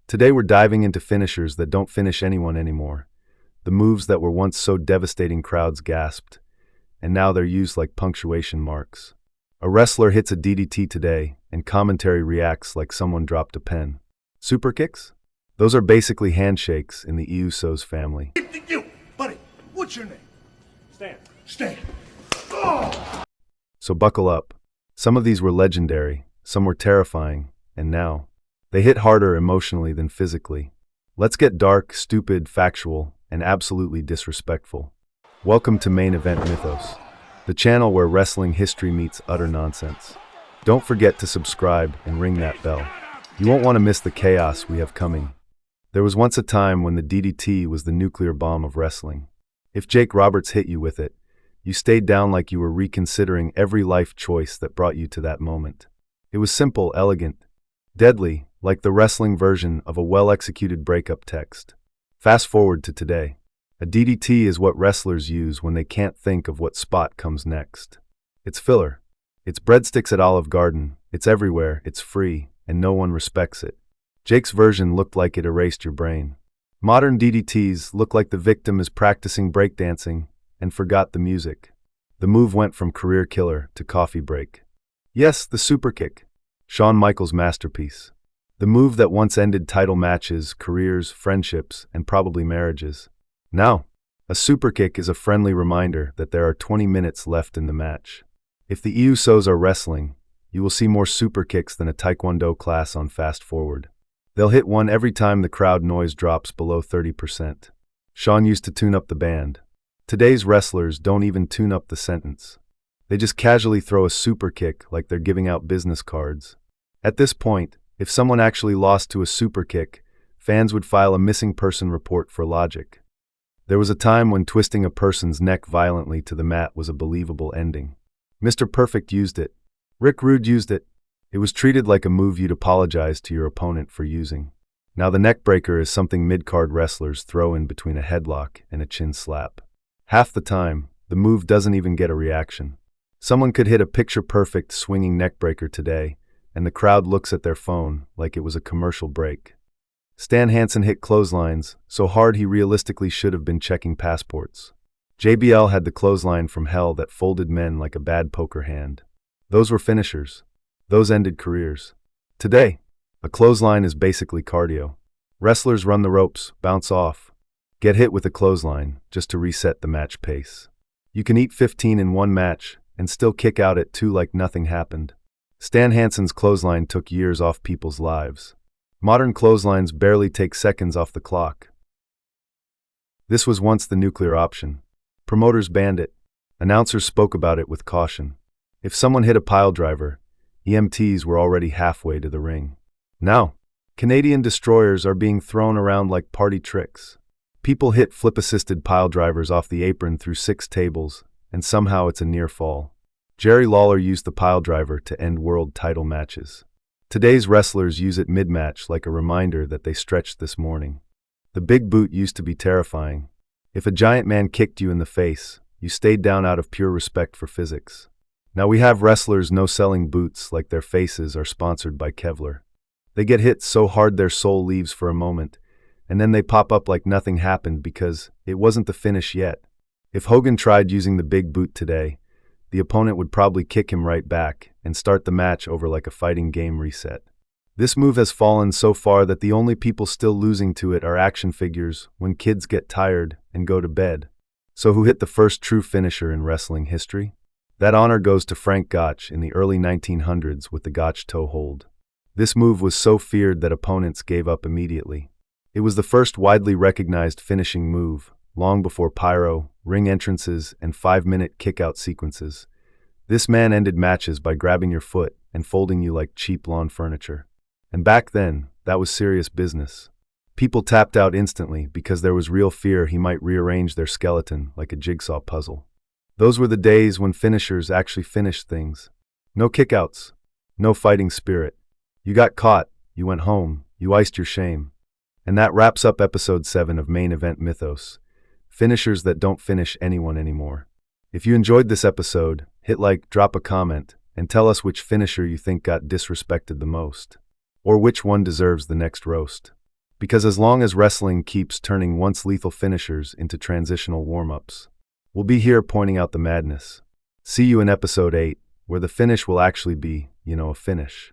Today we're diving into finishers that don't finish anyone anymore. The moves that were once so devastating crowds gasped, and now they're used like punctuation marks. A wrestler hits a DDT today, and commentary reacts like someone dropped a pen. Superkicks? Those are basically handshakes in the Usos family. You, buddy, what's your name? Stan. So buckle up. Some of these were legendary, some were terrifying, and now they hit harder emotionally than physically. Let's get dark, stupid, factual, and absolutely disrespectful. Welcome to Main Event Mythos, the channel where wrestling history meets utter nonsense. Don't forget to subscribe and ring that bell. You won't want to miss the chaos we have coming. There was once a time when the DDT was the nuclear bomb of wrestling. If Jake Roberts hit you with it, you stayed down like you were reconsidering every life choice that brought you to that moment. It was simple, elegant, deadly, like the wrestling version of a well-executed breakup text. Fast forward to today. A DDT is what wrestlers use when they can't think of what spot comes next. It's filler. It's breadsticks at Olive Garden. It's everywhere. It's free, and no one respects it. Jake's version looked like it erased your brain. Modern DDTs look like the victim is practicing breakdancing and forgot the music. The move went from career killer to coffee break. Yes, the Superkick. Shawn Michaels' masterpiece. The move that once ended title matches, careers, friendships, and probably marriages. Now, a Superkick is a friendly reminder that there are 20 minutes left in the match. If the Usos are wrestling, you will see more Superkicks than a Taekwondo class on Fast Forward. They'll hit one every time the crowd noise drops below 30%. Shawn used to tune up the band. Today's wrestlers don't even tune up the sentence. They just casually throw a Superkick like they're giving out business cards. At this point, if someone actually lost to a Superkick, fans would file a missing person report for logic. There was a time when twisting a person's neck violently to the mat was a believable ending. Mr. Perfect used it. Rick Rude used it. It was treated like a move you'd apologize to your opponent for using. Now the neckbreaker is something mid-card wrestlers throw in between a headlock and a chin slap. Half the time, the move doesn't even get a reaction. Someone could hit a picture-perfect swinging neckbreaker today, and the crowd looks at their phone like it was a commercial break. Stan Hansen hit clotheslines so hard he realistically should have been checking passports. JBL had the clothesline from hell that folded men like a bad poker hand. Those were finishers. Those ended careers. Today, a clothesline is basically cardio. Wrestlers run the ropes, bounce off, get hit with a clothesline just to reset the match pace. You can eat 15 in one match and still kick out at 2 like nothing happened. Stan Hansen's clothesline took years off people's lives. Modern clotheslines barely take seconds off the clock. This was once the nuclear option. Promoters banned it. Announcers spoke about it with caution. If someone hit a piledriver, EMTs were already halfway to the ring. Now, Canadian destroyers are being thrown around like party tricks. People hit flip-assisted piledrivers off the apron through 6 tables, and somehow it's a near fall. Jerry Lawler used the piledriver to end world title matches. Today's wrestlers use it mid-match like a reminder that they stretched this morning. The big boot used to be terrifying. If a giant man kicked you in the face, you stayed down out of pure respect for physics. Now we have wrestlers no-selling boots like their faces are sponsored by Kevlar. They get hit so hard their soul leaves for a moment, and then they pop up like nothing happened because it wasn't the finish yet. If Hogan tried using the big boot today, the opponent would probably kick him right back and start the match over like a fighting game reset. This move has fallen so far that the only people still losing to it are action figures when kids get tired and go to bed. So who hit the first true finisher in wrestling history? That honor goes to Frank Gotch in the early 1900s with the Gotch toe hold. This move was so feared that opponents gave up immediately. It was the first widely recognized finishing move, long before pyro, ring entrances, and 5-minute kick-out sequences. This man ended matches by grabbing your foot and folding you like cheap lawn furniture. And back then, that was serious business. People tapped out instantly because there was real fear he might rearrange their skeleton like a jigsaw puzzle. Those were the days when finishers actually finished things. No kickouts, no fighting spirit. You got caught, you went home, you iced your shame. And that wraps up episode 7 of Main Event Mythos. Finishers that don't finish anyone anymore. If you enjoyed this episode, hit like, drop a comment, and tell us which finisher you think got disrespected the most. Or which one deserves the next roast. Because as long as wrestling keeps turning once lethal finishers into transitional warm-ups, we'll be here pointing out the madness. See you in episode 8, where the finish will actually be, a finish.